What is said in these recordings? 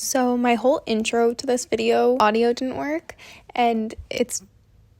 So my whole intro to this video, audio didn't work, and it's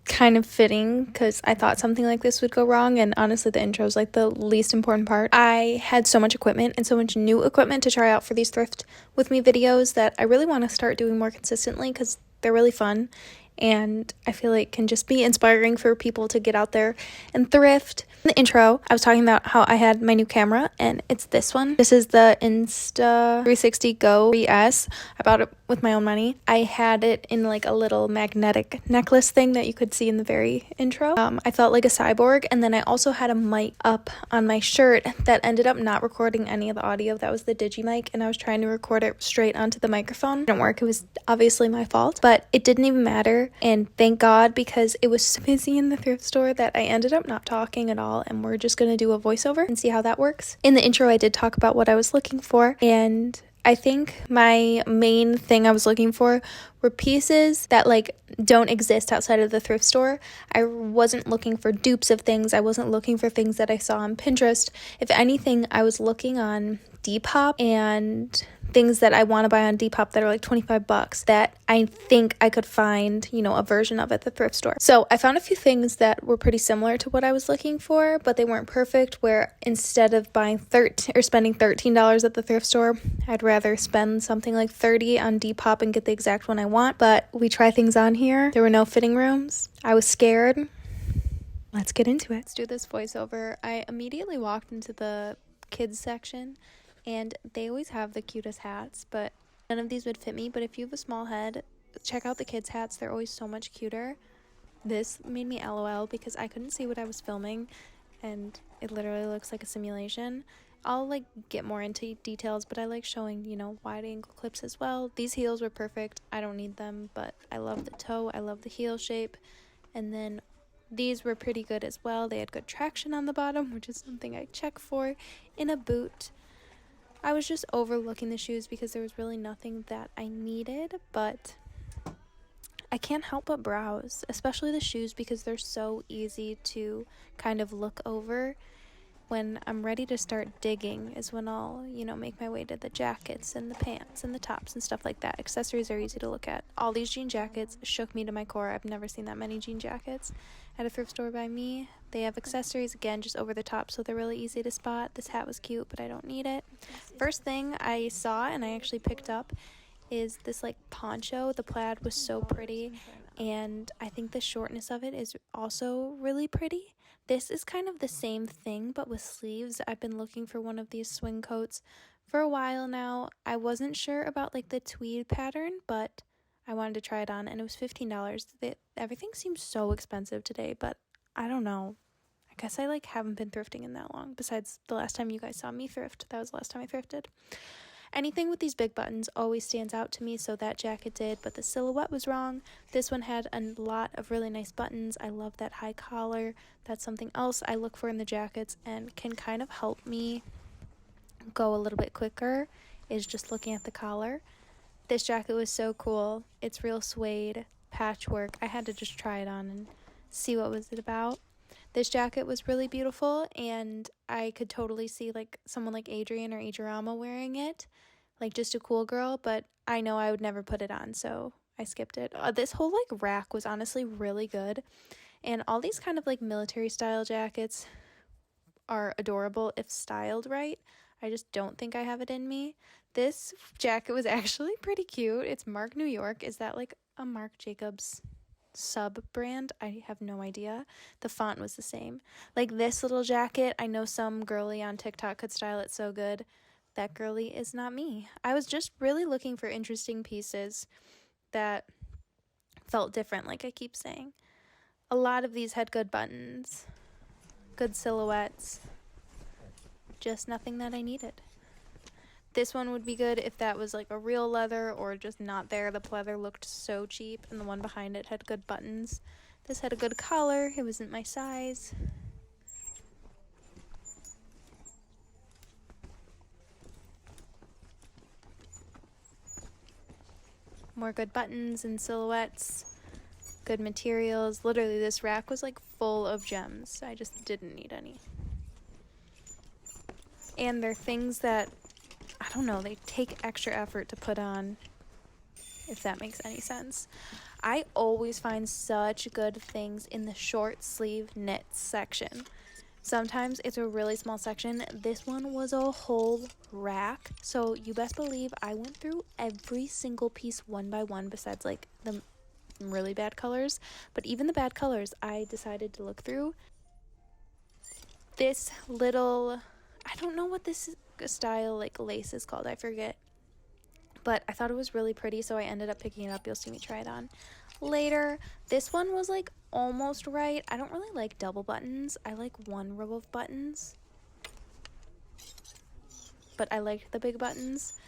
kind of fitting because I thought something like this would go wrong, and honestly the intro is like the least important part. I had so much equipment and so much new equipment to try out for these thrift with me videos that I really want to start doing more consistently because they're really fun and I feel like can just be inspiring for people to get out there and thrift. In the intro, I was talking about how I had my new camera, and it's this one. This is the Insta360 Go 3S. I bought it with my own money. I had it in like a little magnetic necklace thing that you could see in the very intro. I felt like a cyborg, and then I also had a mic up on my shirt that ended up not recording any of the audio. That was the digi mic, and I was trying to record it straight onto the microphone. It didn't work. It was obviously my fault, but it didn't even matter, and thank God, because it was so busy in the thrift store that I ended up not talking at all, and we're just gonna do a voiceover and see how that works. In the intro, I did talk about what I was looking for, and I think my main thing I was looking for were pieces that like don't exist outside of the thrift store. I wasn't looking for dupes of things. I wasn't looking for things that I saw on Pinterest. If anything, I was looking on Depop and things that I want to buy on Depop that are like $25 that I think I could find, a version of at the thrift store. So I found a few things that were pretty similar to what I was looking for, but they weren't perfect, where instead of buying spending $13 at the thrift store, I'd rather spend something like $30 on Depop and get the exact one I want. But we try things on here. There were no fitting rooms. I was scared. Let's get into it. Let's do this voiceover. I immediately walked into the kids section, and they always have the cutest hats, but none of these would fit me. But if you have a small head, check out the kids' hats. They're always so much cuter. This made me LOL because I couldn't see what I was filming, and it literally looks like a simulation. I'll get more into details, but I like showing, wide angle clips as well. These heels were perfect. I don't need them, but I love the toe. I love the heel shape. And then these were pretty good as well. They had good traction on the bottom, which is something I check for in a boot. I was just overlooking the shoes because there was really nothing that I needed, but I can't help but browse, especially the shoes, because they're so easy to kind of look over. When I'm ready to start digging is when I'll, make my way to the jackets and the pants and the tops and stuff like that. Accessories are easy to look at. All these jean jackets shook me to my core. I've never seen that many jean jackets at a thrift store by me. They have accessories, again, just over the top, so they're really easy to spot. This hat was cute, but I don't need it. First thing I saw, and I actually picked up, is this poncho. The plaid was so pretty, and I think the shortness of it is also really pretty. This is kind of the same thing, but with sleeves. I've been looking for one of these swing coats for a while now. I wasn't sure about the tweed pattern, but I wanted to try it on, and it was $15. Everything seems so expensive today, but I don't know. I guess I haven't been thrifting in that long. Besides the last time you guys saw me thrift, that was the last time I thrifted. Anything with these big buttons always stands out to me, so that jacket did, but the silhouette was wrong. This one had a lot of really nice buttons. I love that high collar. That's something else I look for in the jackets and can kind of help me go a little bit quicker, is just looking at the collar. This jacket was so cool. It's real suede, patchwork. I had to just try it on and see what was it about. This jacket was really beautiful, and I could totally see someone like Adrian or Adriama wearing it, just a cool girl, but I know I would never put it on, so I skipped it. This whole rack was honestly really good, and all these kind of military style jackets are adorable if styled right. I just don't think I have it in me. This jacket was actually pretty cute. It's Marc New York. Is that a Marc Jacobs sub brand? I have no idea. The font was the same. This little jacket, I know some girly on TikTok could style it so good. That girly is not me. I was just really looking for interesting pieces that felt different, like I keep saying. A lot of these had good buttons, good silhouettes, just nothing that I needed. This one would be good if that was a real leather or just not there. The pleather looked so cheap, and the one behind it had good buttons. This had a good collar. It wasn't my size. More good buttons and silhouettes. Good materials. Literally, this rack was full of gems. I just didn't need any. And they're things that, I don't know, they take extra effort to put on if that makes any sense. I always find such good things in the short sleeve knits section. Sometimes it's a really small section. This one was a whole rack, so you best believe I went through every single piece one by one, besides like the really bad colors. But even the bad colors I decided to look through. This little, I don't know what this style like lace is called, I forget, but I thought it was really pretty, so I ended up picking it up. You'll see me try it on later. This one was like almost right. I don't really like double buttons. I like one row of buttons, but I liked the big buttons.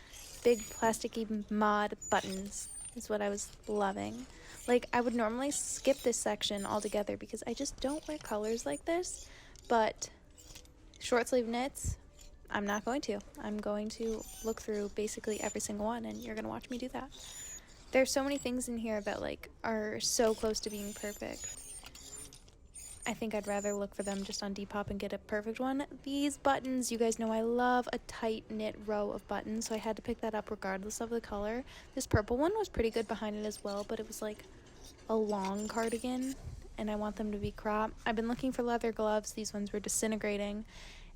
Big plasticky mod buttons is what I was loving. Like, I would normally skip this section altogether because I just don't wear colors like this, but short sleeve knits, I'm not going to. I'm going to look through basically every single one, and you're going to watch me do that. There's so many things in here that like are so close to being perfect. I think I'd rather look for them just on Depop and get a perfect one. These buttons, you guys know I love a tight knit row of buttons, so I had to pick that up regardless of the color. This purple one was pretty good behind it as well, but it was like a long cardigan, and I want them to be cropped. I've been looking for leather gloves. These ones were disintegrating,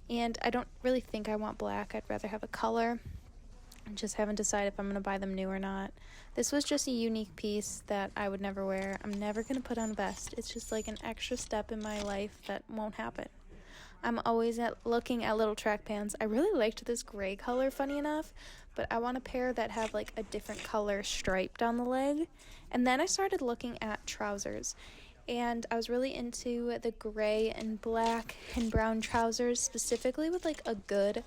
and I don't really think I want black. I'd rather have a color. I just haven't decided if I'm going to buy them new or not. This was just a unique piece that I would never wear. I'm never going to put on a vest. It's just like an extra step in my life that won't happen. I'm always looking at little track pants. I really liked this gray color, funny enough, but I want a pair that have like a different color stripe down the leg. And then I started looking at trousers, and I was really into the gray and black and brown trousers, specifically with like a good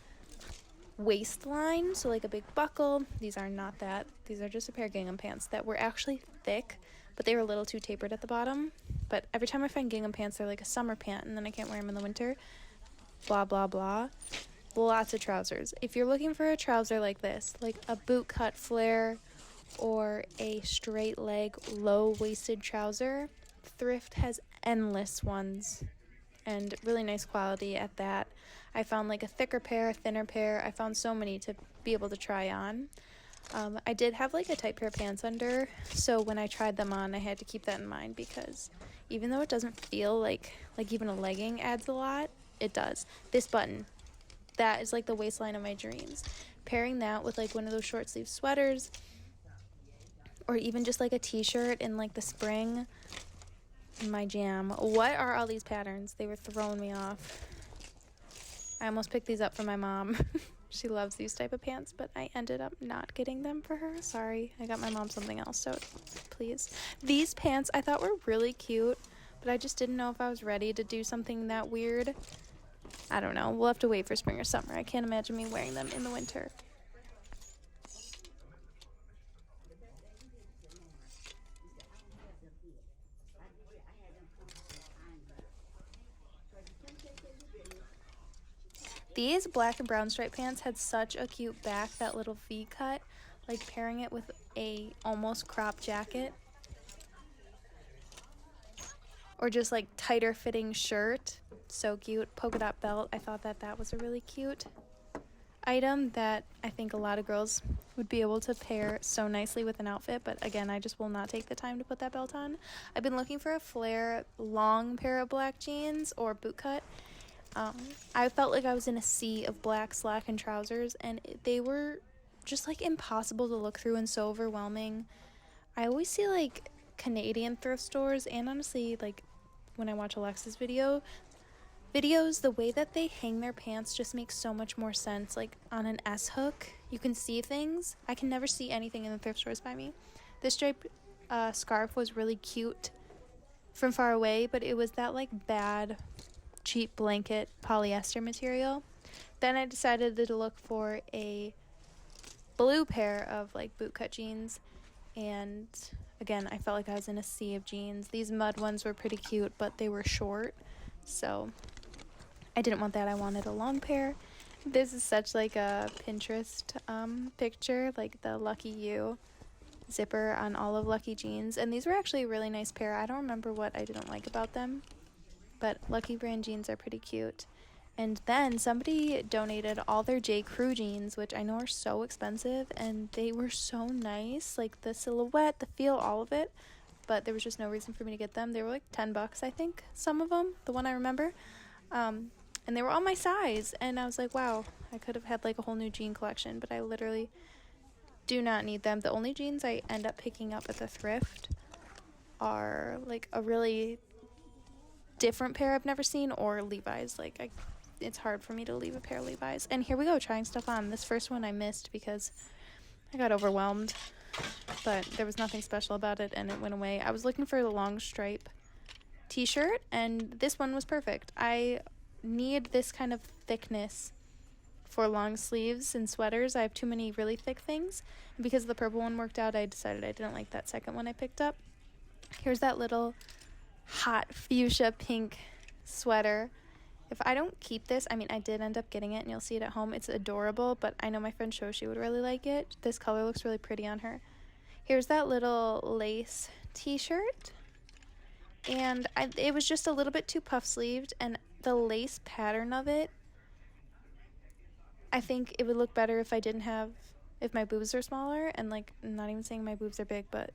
waistline, so like a big buckle. These are not that. These are just a pair of gingham pants that were actually thick, but they were a little too tapered at the bottom. But every time I find gingham pants, they're like a summer pant, and then I can't wear them in the winter. Blah, blah, blah. Lots of trousers. If you're looking for a trouser like this, like a boot cut flare or a straight leg, low-waisted trouser, Thrift has endless ones, and really nice quality at that. I found like a thicker pair, a thinner pair. I found so many to be able to try on. I did have like a tight pair of pants under, so when I tried them on, I had to keep that in mind, because even though it doesn't feel like even a legging adds a lot, it does. This button, that is like the waistline of my dreams. Pairing that with like one of those short sleeve sweaters, or even just like a t-shirt in like the spring, my jam. What are all these patterns? They were throwing me off. I almost picked these up for my mom. She loves these type of pants, but I ended up not getting them for her. Sorry. I got my mom something else, so please. These pants I thought were really cute, but I just didn't know if I was ready to do something that weird. I don't know. We'll have to wait for spring or summer. I can't imagine me wearing them in the winter. These black and brown striped pants had such a cute back, that little V cut, like pairing it with a almost crop jacket, or just like tighter fitting shirt. So cute. Polka dot belt. I thought that was a really cute item that I think a lot of girls would be able to pair so nicely with an outfit, but again, I just will not take the time to put that belt on. I've been looking for a flare long pair of black jeans or boot cut. I felt like I was in a sea of black slack and trousers, and they were just like impossible to look through and so overwhelming. I always see like Canadian thrift stores, and honestly like when I watch Alexa's videos, the way that they hang their pants just makes so much more sense. Like on an S hook, you can see things. I can never see anything in the thrift stores by me. This striped scarf was really cute from far away, but it was that like bad cheap blanket polyester material. Then I decided to look for a blue pair of like bootcut jeans, and again, I felt like I was in a sea of jeans. These mud ones were pretty cute, but they were short, so I didn't want that. I wanted a long pair. This is such like a Pinterest picture, like the Lucky You zipper on all of Lucky jeans, and these were actually a really nice pair. I don't remember what I didn't like about them, but Lucky brand jeans are pretty cute. And then somebody donated all their J. Crew jeans, which I know are so expensive, and they were so nice, like the silhouette, the feel, all of it. But there was just no reason for me to get them. They were like $10, I think, some of them, the one I remember. And they were all my size, and I was like, wow, I could have had like a whole new jean collection, but I literally do not need them. The only jeans I end up picking up at the thrift are like a really different pair I've never seen, or Levi's. Like, it's hard for me to leave a pair of Levi's. And here we go, trying stuff on. This first one I missed because I got overwhelmed, but there was nothing special about it, and it went away. I was looking for the long stripe t-shirt, and this one was perfect. I need this kind of thickness for long sleeves and sweaters. I have too many really thick things, and because the purple one worked out, I decided I didn't like that second one I picked up. Here's that little hot fuchsia pink sweater. If I don't keep this, I mean, I did end up getting it, and you'll see it at home. It's adorable, but I know my friend Shoshi would really like it. This color looks really pretty on her. Here's that little lace t-shirt, and it was just a little bit too puff-sleeved, and the lace pattern of it, I think it would look better if if my boobs are smaller, and like, I'm not even saying my boobs are big, but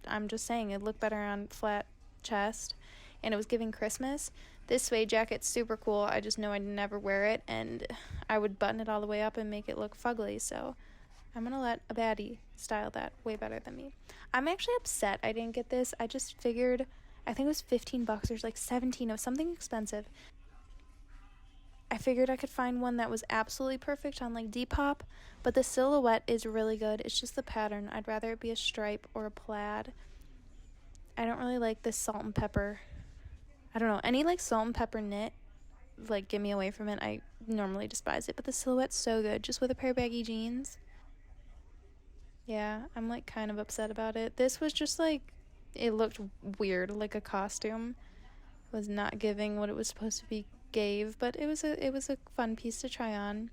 I'm just saying it'd look better on flat chest, and it was giving Christmas. This suede jacket's super cool. I just know I'd never wear it, and I would button it all the way up and make it look fugly, so I'm gonna let a baddie style that way better than me. I'm actually upset I didn't get this. I just figured, I think it was $15 or like 17. It was something expensive. I figured I could find one that was absolutely perfect on like Depop, but the silhouette is really good. It's just the pattern. I'd rather it be a stripe or a plaid. I don't really like this salt and pepper. I don't know, any like salt and pepper knit, like, get me away from it. I normally despise it, but the silhouette's so good, just with a pair of baggy jeans. Yeah, I'm like kind of upset about it. This was just like, it looked weird, like a costume. It was not giving what it was supposed to be gave, but it was a fun piece to try on.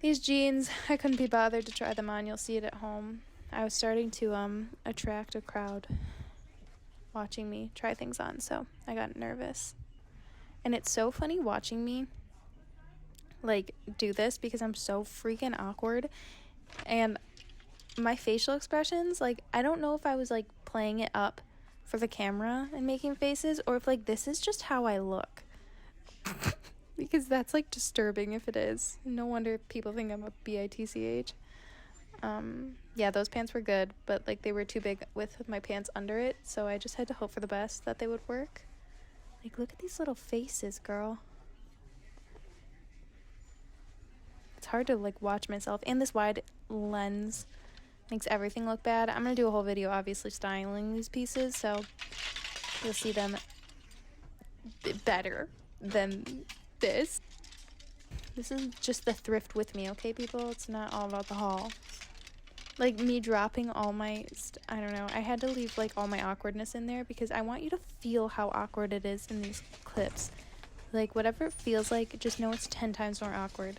These jeans, I couldn't be bothered to try them on. You'll see it at home. I was starting to attract a crowd watching me try things on, so I got nervous. And it's so funny watching me like do this because I'm so freaking awkward, and my facial expressions, like, I don't know if I was like playing it up for the camera and making faces, or if like this is just how I look. Because that's like disturbing if it is. No wonder people think I'm a bitch. Yeah, those pants were good, but like they were too big with my pants under it, so I just had to hope for the best that they would work. Like, look at these little faces, girl. It's hard to like watch myself, and this wide lens makes everything look bad. I'm gonna do a whole video obviously styling these pieces, so you'll see them better than this. This is just the thrift with me, okay, people? It's not all about the haul. Like, me dropping all my I don't know, I had to leave like all my awkwardness in there because I want you to feel how awkward it is in these clips. Like, whatever it feels like, just know it's 10 times more awkward.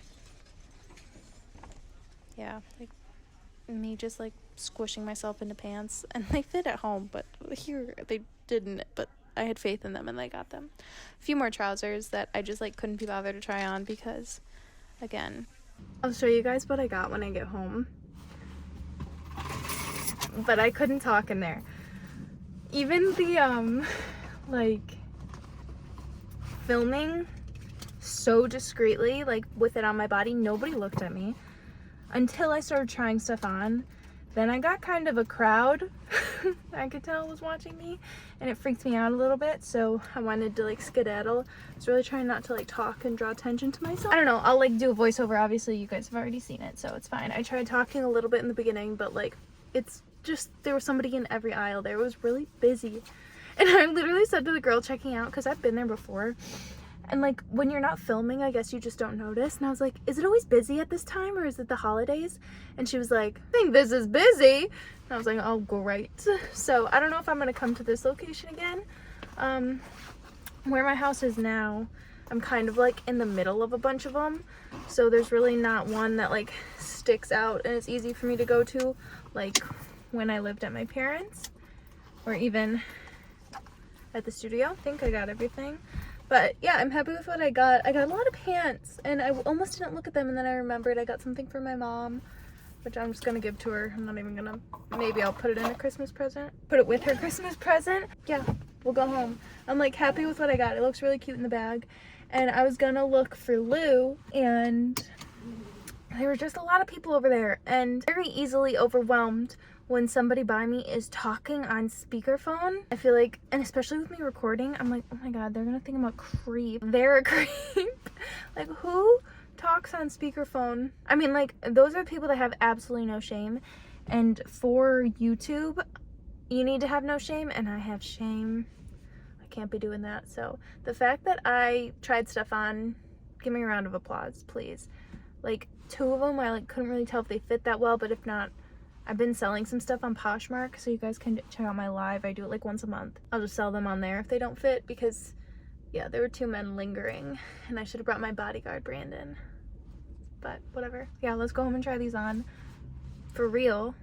Yeah, like me just like squishing myself into pants, and they fit at home, but here they didn't, but I had faith in them and I got them. A few more trousers that I just like couldn't be bothered to try on because, again, I'll show you guys what I got when I get home. But I couldn't talk in there. Even the like filming so discreetly, like with it on my body, nobody looked at me until I started trying stuff on. Then I got kind of a crowd I could tell was watching me, and it freaked me out a little bit, so I wanted to like skedaddle. I was really trying not to like talk and draw attention to myself. I don't know, I'll like do a voiceover. Obviously you guys have already seen it, so it's fine. I tried talking a little bit in the beginning, but like, it's just, there was somebody in every aisle there. It was really busy, and I literally said to the girl checking out, because I've been there before, and like, when you're not filming, I guess you just don't notice. And I was like, is it always busy at this time, or is it the holidays? And she was like, I think this is busy. And I was like, oh, great. So I don't know if I'm gonna come to this location again. Where my house is now, I'm kind of like in the middle of a bunch of them. So there's really not one that like sticks out and it's easy for me to go to, like when I lived at my parents', or even at the studio. I think I got everything. But yeah, I'm happy with what I got. I got a lot of pants, and I almost didn't look at them, and then I remembered I got something for my mom, which I'm just gonna give to her. I'm not even gonna, maybe I'll put it in a Christmas present. Put it with her Christmas present. Yeah, we'll go home. I'm like happy with what I got. It looks really cute in the bag. And I was gonna look for Lou, and there were just a lot of people over there, and very easily overwhelmed when somebody by me is talking on speakerphone. I feel like, and especially with me recording, I'm like, oh my god, they're gonna think I'm a creep. They're a creep. Like, who talks on speakerphone? I mean, like, those are people that have absolutely no shame, and for YouTube, you need to have no shame, and I have shame. I can't be doing that. So the fact that I tried stuff on, give me a round of applause, please. Like, 2 of them, I like couldn't really tell if they fit that well, but if not, I've been selling some stuff on Poshmark, so you guys can check out my live. I do it like once a month. I'll just sell them on there if they don't fit, because yeah, there were 2 men lingering, and I should have brought my bodyguard Brandon, but whatever. Yeah, let's go home and try these on for real.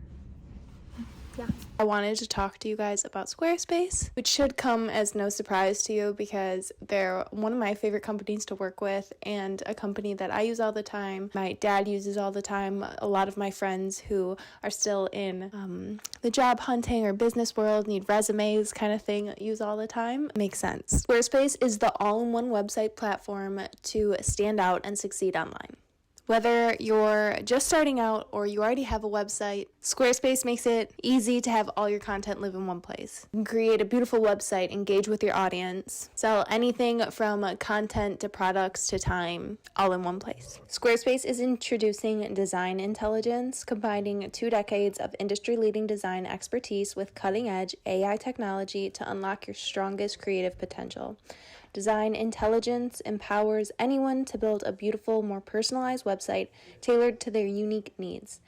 Yeah. I wanted to talk to you guys about Squarespace, which should come as no surprise to you because they're one of my favorite companies to work with, and a company that I use all the time. My dad uses all the time. A lot of my friends who are still in the job hunting or business world, need resumes kind of thing, use all the time. Makes sense. Squarespace is the all-in-one website platform to stand out and succeed online. Whether you're just starting out or you already have a website, Squarespace makes it easy to have all your content live in one place. You can create a beautiful website, engage with your audience, sell anything from content to products to time, all in one place. Squarespace is introducing design intelligence, combining 2 decades of industry-leading design expertise with cutting-edge AI technology to unlock your strongest creative potential. Design intelligence empowers anyone to build a beautiful, more personalized website tailored to their unique needs,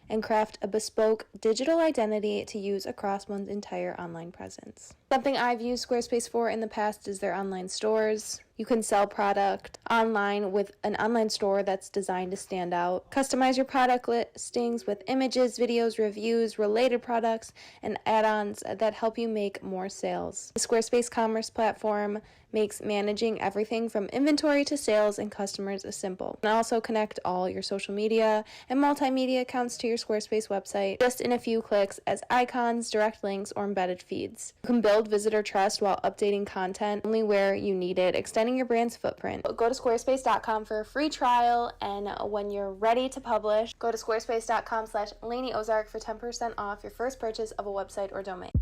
and craft a bespoke digital identity to use across one's entire online presence. Something I've used Squarespace for in the past is their online stores. You can sell product online with an online store that's designed to stand out. Customize your product listings with images, videos, reviews, related products, and add-ons that help you make more sales. The Squarespace commerce platform makes managing everything from inventory to sales and customers simple. And also connect all your social media and multimedia accounts to your Squarespace website just in a few clicks as icons, direct links, or embedded feeds. You can build visitor trust while updating content only where you need it, extending your brand's footprint. Go to squarespace.com for a free trial, and when you're ready to publish, go to squarespace.com/LaineyOzark for 10% off your first purchase of a website or domain.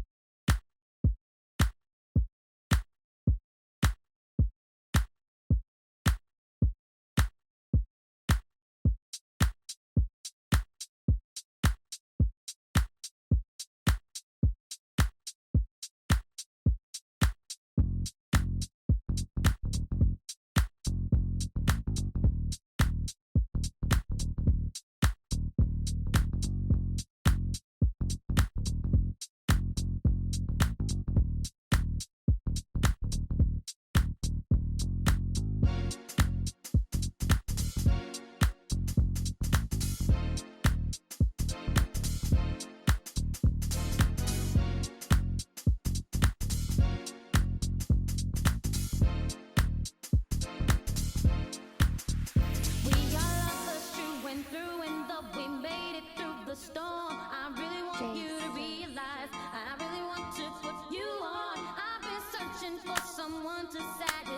Someone to satisfy